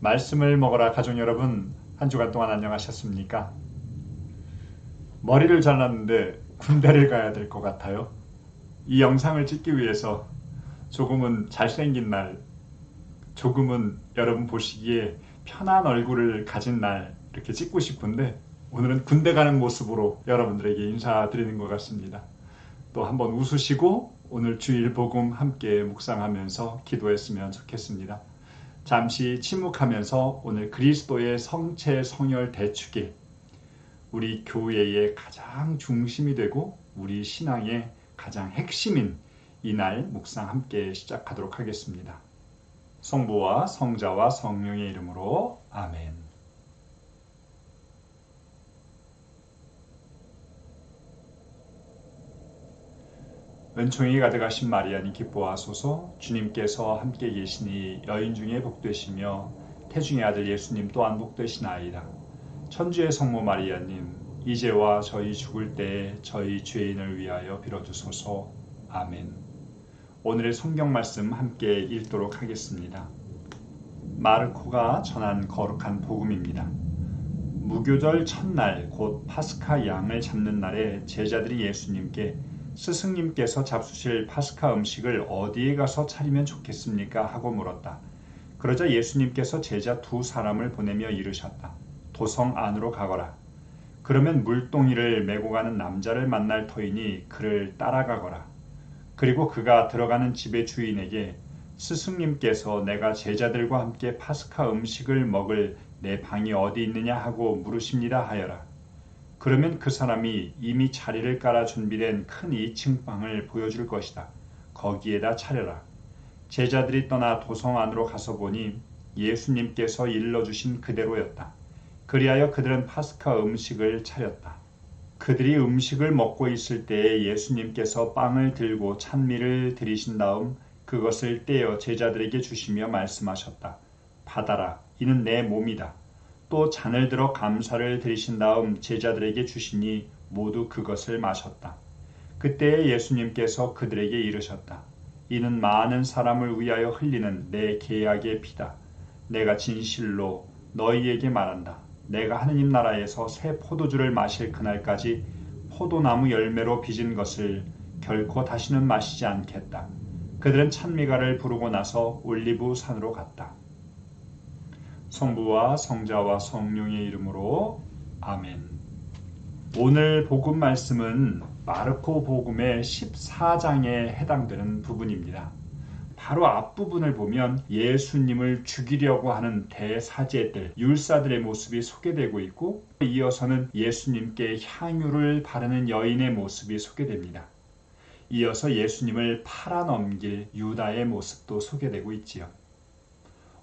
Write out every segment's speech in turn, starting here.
말씀을 먹어라 가족 여러분, 한 주간 동안 안녕하셨습니까? 머리를 잘랐는데 군대를 가야 될 것 같아요. 이 영상을 찍기 위해서 조금은 잘생긴 날, 조금은 여러분 보시기에 편한 얼굴을 가진 날 이렇게 찍고 싶은데 오늘은 군대 가는 모습으로 여러분들에게 인사드리는 것 같습니다. 또 한번 웃으시고 오늘 주일 복음 함께 묵상하면서 기도했으면 좋겠습니다. 잠시 침묵하면서 오늘 그리스도의 성체 성혈 대축일, 우리 교회의 가장 중심이 되고 우리 신앙의 가장 핵심인 이날 묵상 함께 시작하도록 하겠습니다. 성부와 성자와 성령의 이름으로 아멘. 은총이 가득하신 마리아님 기뻐하소서. 주님께서 함께 계시니 여인 중에 복되시며 태중의 아들 예수님 또한 복되시나이다. 천주의 성모 마리아님, 이제와 저희 죽을 때에 저희 죄인을 위하여 빌어주소서. 아멘. 오늘의 성경 말씀 함께 읽도록 하겠습니다. 마르코가 전한 거룩한 복음입니다. 무교절 첫날 곧 파스카 양을 잡는 날에 제자들이 예수님께 스승님께서 잡수실 파스카 음식을 어디에 가서 차리면 좋겠습니까? 하고 물었다. 그러자 예수님께서 제자 두 사람을 보내며 이르셨다. 도성 안으로 가거라. 그러면 물동이를 메고 가는 남자를 만날 터이니 그를 따라가거라. 그리고 그가 들어가는 집의 주인에게 스승님께서 내가 제자들과 함께 파스카 음식을 먹을 내 방이 어디 있느냐 하고 물으십니다 하여라. 그러면 그 사람이 이미 자리를 깔아 준비된 큰 2층 방을 보여줄 것이다. 거기에다 차려라. 제자들이 떠나 도성 안으로 가서 보니 예수님께서 일러주신 그대로였다. 그리하여 그들은 파스카 음식을 차렸다. 그들이 음식을 먹고 있을 때에 예수님께서 빵을 들고 찬미를 드리신 다음 그것을 떼어 제자들에게 주시며 말씀하셨다. 받아라. 이는 내 몸이다. 또 잔을 들어 감사를 드리신 다음 제자들에게 주시니 모두 그것을 마셨다. 그때에 예수님께서 그들에게 이르셨다. 이는 많은 사람을 위하여 흘리는 내 계약의 피다. 내가 진실로 너희에게 말한다. 내가 하느님 나라에서 새 포도주를 마실 그날까지 포도나무 열매로 빚은 것을 결코 다시는 마시지 않겠다. 그들은 찬미가를 부르고 나서 올리브 산으로 갔다. 성부와 성자와 성령의 이름으로 아멘. 오늘 복음 말씀은 마르코 복음의 14장에 해당되는 부분입니다. 바로 앞부분을 보면 예수님을 죽이려고 하는 대사제들, 율사들의 모습이 소개되고 있고 이어서는 예수님께 향유를 바르는 여인의 모습이 소개됩니다. 이어서 예수님을 팔아넘길 유다의 모습도 소개되고 있지요.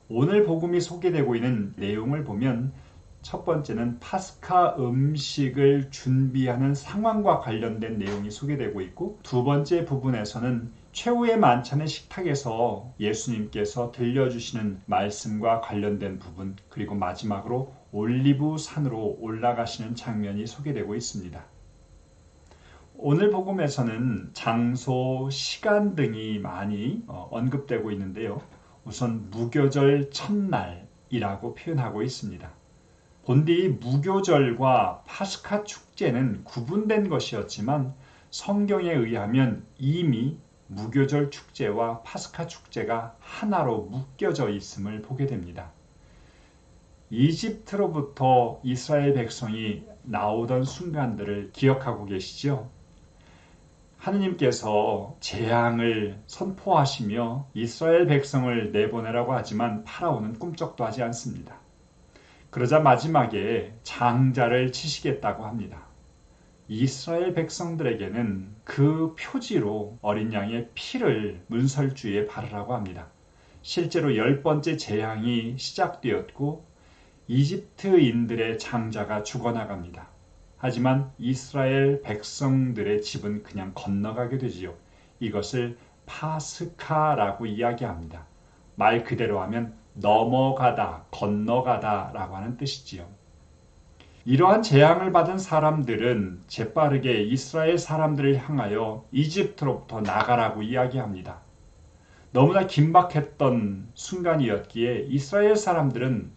오늘 복음이 소개되고 있는 내용을 보면 첫 번째는 파스카 음식을 준비하는 상황과 관련된 내용이 소개되고 있고 두 번째 부분에서는 최후의 만찬의 식탁에서 예수님께서 들려주시는 말씀과 관련된 부분, 그리고 마지막으로 올리브 산으로 올라가시는 장면이 소개되고 있습니다. 오늘 복음에서는 장소, 시간 등이 많이 언급되고 있는데요. 우선 무교절 첫날이라고 표현하고 있습니다. 본디 무교절과 파스카 축제는 구분된 것이었지만 성경에 의하면 이미 무교절 축제와 파스카 축제가 하나로 묶여져 있음을 보게 됩니다. 이집트로부터 이스라엘 백성이 나오던 순간들을 기억하고 계시죠? 하느님께서 재앙을 선포하시며 이스라엘 백성을 내보내라고 하지만 파라오는 꿈쩍도 하지 않습니다. 그러자 마지막에 장자를 치시겠다고 합니다. 이스라엘 백성들에게는 그 표지로 어린 양의 피를 문설주에 바르라고 합니다. 실제로 10번째 재앙이 시작되었고 이집트인들의 장자가 죽어나갑니다. 하지만 이스라엘 백성들의 집은 그냥 건너가게 되지요. 이것을 파스카라고 이야기합니다. 말 그대로 하면 넘어가다, 건너가다 라고 하는 뜻이지요. 이러한 재앙을 받은 사람들은 재빠르게 이스라엘 사람들을 향하여 이집트로부터 나가라고 이야기합니다. 너무나 긴박했던 순간이었기에 이스라엘 사람들은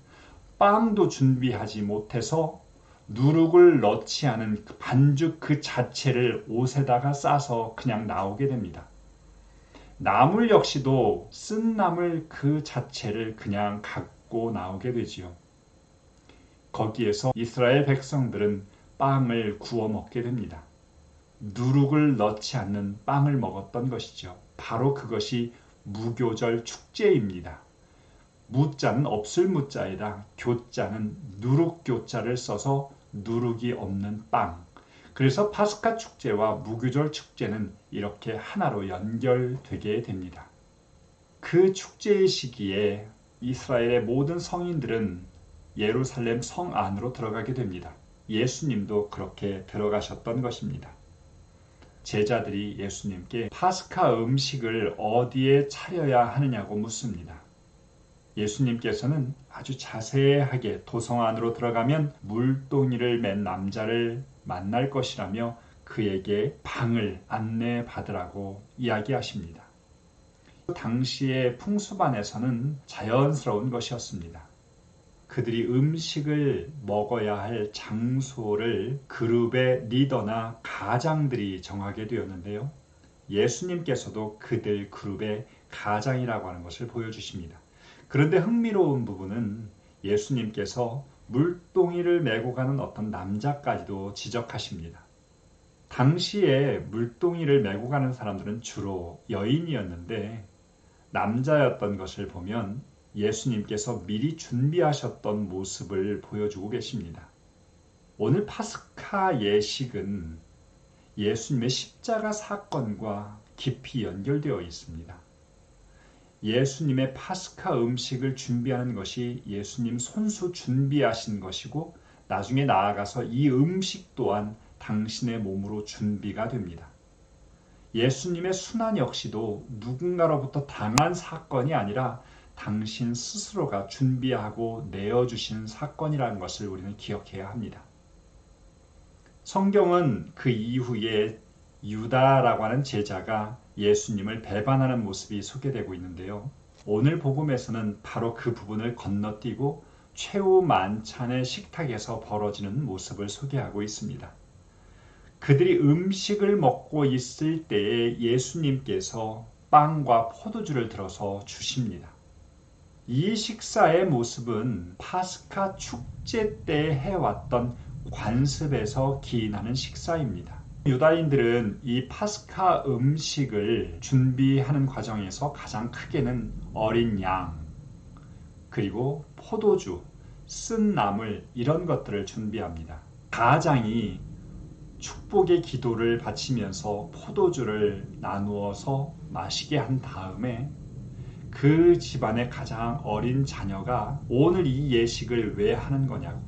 빵도 준비하지 못해서 누룩을 넣지 않은 반죽 그 자체를 옷에다가 싸서 그냥 나오게 됩니다. 나물 역시도 쓴 나물 그 자체를 그냥 갖고 나오게 되지요. 거기에서 이스라엘 백성들은 빵을 구워 먹게 됩니다. 누룩을 넣지 않는 빵을 먹었던 것이죠. 바로 그것이 무교절 축제입니다. 무자는 없을 무자이다. 교자는 누룩교자를 써서 누룩이 없는 빵. 그래서 파스카 축제와 무교절 축제는 이렇게 하나로 연결되게 됩니다. 그 축제의 시기에 이스라엘의 모든 성인들은 예루살렘 성 안으로 들어가게 됩니다. 예수님도 그렇게 들어가셨던 것입니다. 제자들이 예수님께 파스카 음식을 어디에 차려야 하느냐고 묻습니다. 예수님께서는 아주 자세하게 도성 안으로 들어가면 물동이를 맨 남자를 만날 것이라며 그에게 방을 안내받으라고 이야기하십니다. 당시의 풍습안에서는 자연스러운 것이었습니다. 그들이 음식을 먹어야 할 장소를 그룹의 리더나 가장들이 정하게 되었는데요. 예수님께서도 그들 그룹의 가장이라고 하는 것을 보여주십니다. 그런데 흥미로운 부분은 예수님께서 물동이를 메고 가는 어떤 남자까지도 지적하십니다. 당시에 물동이를 메고 가는 사람들은 주로 여인이었는데 남자였던 것을 보면 예수님께서 미리 준비하셨던 모습을 보여주고 계십니다. 오늘 파스카 예식은 예수님의 십자가 사건과 깊이 연결되어 있습니다. 예수님의 파스카 음식을 준비하는 것이 예수님 손수 준비하신 것이고 나중에 나아가서 이 음식 또한 당신의 몸으로 준비가 됩니다. 예수님의 순환 역시도 누군가로부터 당한 사건이 아니라 당신 스스로가 준비하고 내어주신 사건이라는 것을 우리는 기억해야 합니다. 성경은 그 이후에 유다라고 하는 제자가 예수님을 배반하는 모습이 소개되고 있는데요. 오늘 복음에서는 바로 그 부분을 건너뛰고 최후 만찬의 식탁에서 벌어지는 모습을 소개하고 있습니다. 그들이 음식을 먹고 있을 때에 예수님께서 빵과 포도주를 들어서 주십니다. 이 식사의 모습은 파스카 축제 때 해왔던 관습에서 기인하는 식사입니다. 유다인들은 이 파스카 음식을 준비하는 과정에서 가장 크게는 어린 양, 그리고 포도주, 쓴 나물 이런 것들을 준비합니다. 가장이 축복의 기도를 바치면서 포도주를 나누어서 마시게 한 다음에 그 집안의 가장 어린 자녀가 오늘 이 예식을 왜 하는 거냐고,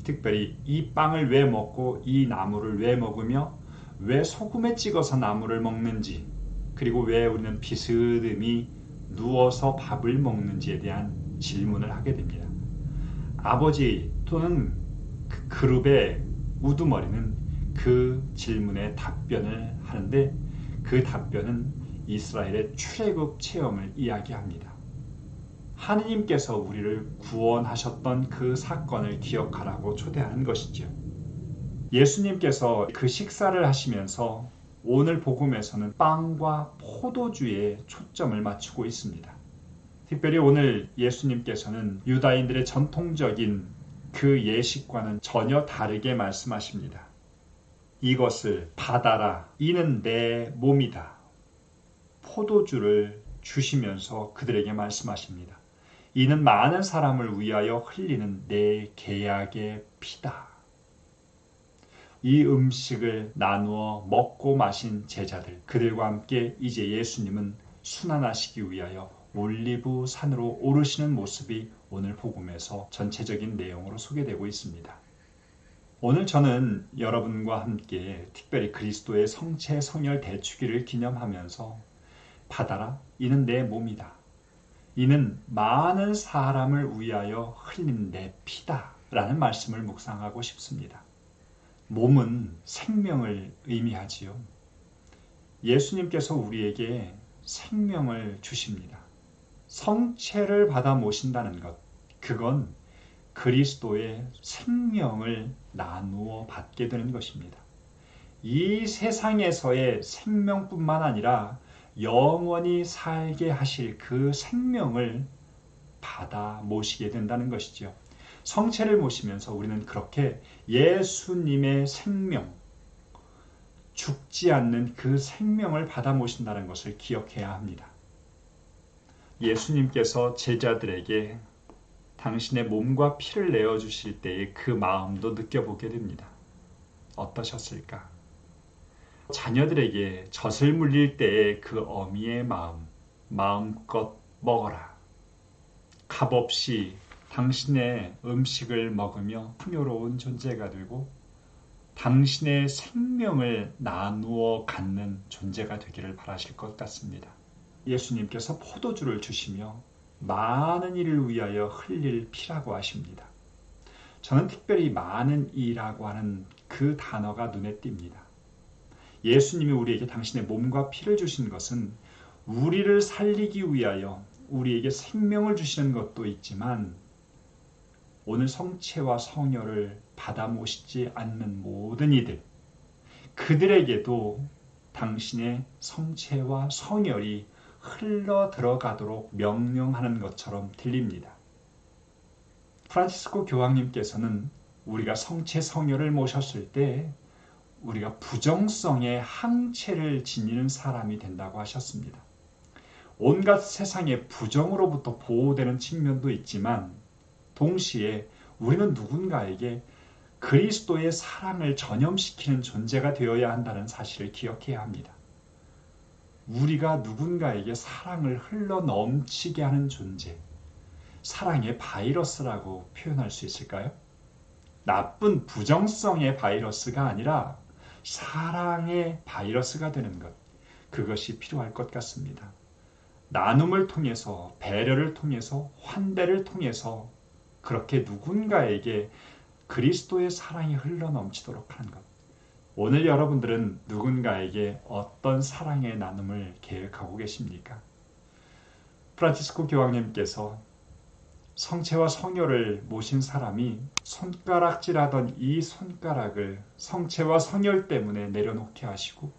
특별히 이 빵을 왜 먹고 이 나물을 왜 먹으며 왜 소금에 찍어서 나물을 먹는지, 그리고 왜 우리는 비스듬히 누워서 밥을 먹는지에 대한 질문을 하게 됩니다. 아버지 또는 그 그룹의 우두머리는 그 질문에 답변을 하는데 그 답변은 이스라엘의 출애굽 체험을 이야기합니다. 하느님께서 우리를 구원하셨던 그 사건을 기억하라고 초대하는 것이죠. 예수님께서 그 식사를 하시면서 오늘 복음에서는 빵과 포도주에 초점을 맞추고 있습니다. 특별히 오늘 예수님께서는 유다인들의 전통적인 그 예식과는 전혀 다르게 말씀하십니다. 이것을 받아라. 이는 내 몸이다. 포도주를 주시면서 그들에게 말씀하십니다. 이는 많은 사람을 위하여 흘리는 내 계약의 피다. 이 음식을 나누어 먹고 마신 제자들, 그들과 함께 이제 예수님은 순환하시기 위하여 올리브 산으로 오르시는 모습이 오늘 복음에서 전체적인 내용으로 소개되고 있습니다. 오늘 저는 여러분과 함께 특별히 그리스도의 성체 성혈 대축일을 기념하면서 받아라, 이는 내 몸이다. 이는 많은 사람을 위하여 흘린 내 피다 라는 말씀을 묵상하고 싶습니다. 몸은 생명을 의미하지요. 예수님께서 우리에게 생명을 주십니다. 성체를 받아 모신다는 것, 그건 그리스도의 생명을 나누어 받게 되는 것입니다. 이 세상에서의 생명뿐만 아니라 영원히 살게 하실 그 생명을 받아 모시게 된다는 것이죠. 성체를 모시면서 우리는 그렇게 예수님의 생명, 죽지 않는 그 생명을 받아 모신다는 것을 기억해야 합니다. 예수님께서 제자들에게 당신의 몸과 피를 내어주실 때의 그 마음도 느껴보게 됩니다. 어떠셨을까? 자녀들에게 젖을 물릴 때의 그 어미의 마음, 마음껏 먹어라. 값없이 당신의 음식을 먹으며 풍요로운 존재가 되고 당신의 생명을 나누어 갖는 존재가 되기를 바라실 것 같습니다. 예수님께서 포도주를 주시며 많은 이를 위하여 흘릴 피라고 하십니다. 저는 특별히 많은 이라고 하는 그 단어가 눈에 띕니다. 예수님이 우리에게 당신의 몸과 피를 주신 것은 우리를 살리기 위하여 우리에게 생명을 주시는 것도 있지만 오늘 성체와 성혈을 받아 모시지 않는 모든 이들, 그들에게도 당신의 성체와 성혈이 흘러 들어가도록 명령하는 것처럼 들립니다. 프란치스코 교황님께서는 우리가 성체 성혈을 모셨을 때 우리가 부정성의 항체를 지니는 사람이 된다고 하셨습니다. 온갖 세상의 부정으로부터 보호되는 측면도 있지만 동시에 우리는 누군가에게 그리스도의 사랑을 전염시키는 존재가 되어야 한다는 사실을 기억해야 합니다. 우리가 누군가에게 사랑을 흘러 넘치게 하는 존재, 사랑의 바이러스라고 표현할 수 있을까요? 나쁜 부정성의 바이러스가 아니라 사랑의 바이러스가 되는 것, 그것이 필요할 것 같습니다. 나눔을 통해서, 배려를 통해서, 환대를 통해서 그렇게 누군가에게 그리스도의 사랑이 흘러 넘치도록 하는 것. 오늘 여러분들은 누군가에게 어떤 사랑의 나눔을 계획하고 계십니까? 프란치스코 교황님께서 성체와 성혈을 모신 사람이 손가락질하던 이 손가락을 성체와 성혈 때문에 내려놓게 하시고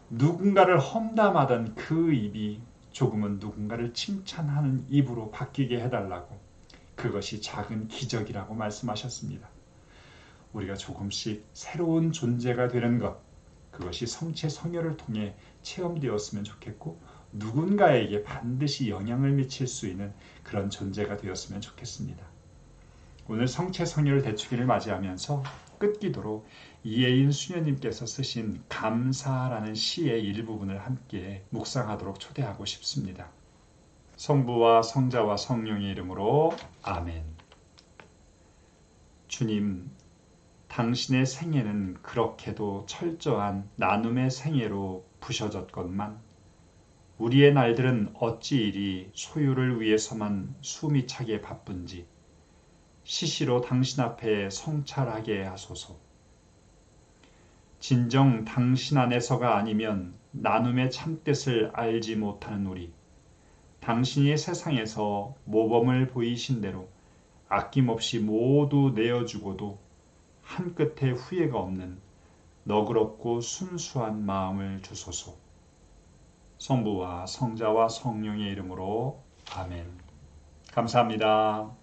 누군가를 험담하던 그 입이 조금은 누군가를 칭찬하는 입으로 바뀌게 해달라고, 그것이 작은 기적이라고 말씀하셨습니다. 우리가 조금씩 새로운 존재가 되는 것, 그것이 성체 성혈을 통해 체험되었으면 좋겠고 누군가에게 반드시 영향을 미칠 수 있는 그런 존재가 되었으면 좋겠습니다. 오늘 성체 성혈 대축일을 맞이하면서 끝기도로 이혜인 수녀님께서 쓰신 감사라는 시의 일부분을 함께 묵상하도록 초대하고 싶습니다. 성부와 성자와 성령의 이름으로 아멘. 주님, 당신의 생애는 그렇게도 철저한 나눔의 생애로 부셔졌건만 우리의 날들은 어찌 이리 소유를 위해서만 숨이 차게 바쁜지 시시로 당신 앞에 성찰하게 하소서. 진정 당신 안에서가 아니면 나눔의 참뜻을 알지 못하는 우리, 당신이 세상에서 모범을 보이신 대로 아낌없이 모두 내어주고도 한 끗의 후회가 없는 너그럽고 순수한 마음을 주소서. 성부와 성자와 성령의 이름으로 아멘. 감사합니다.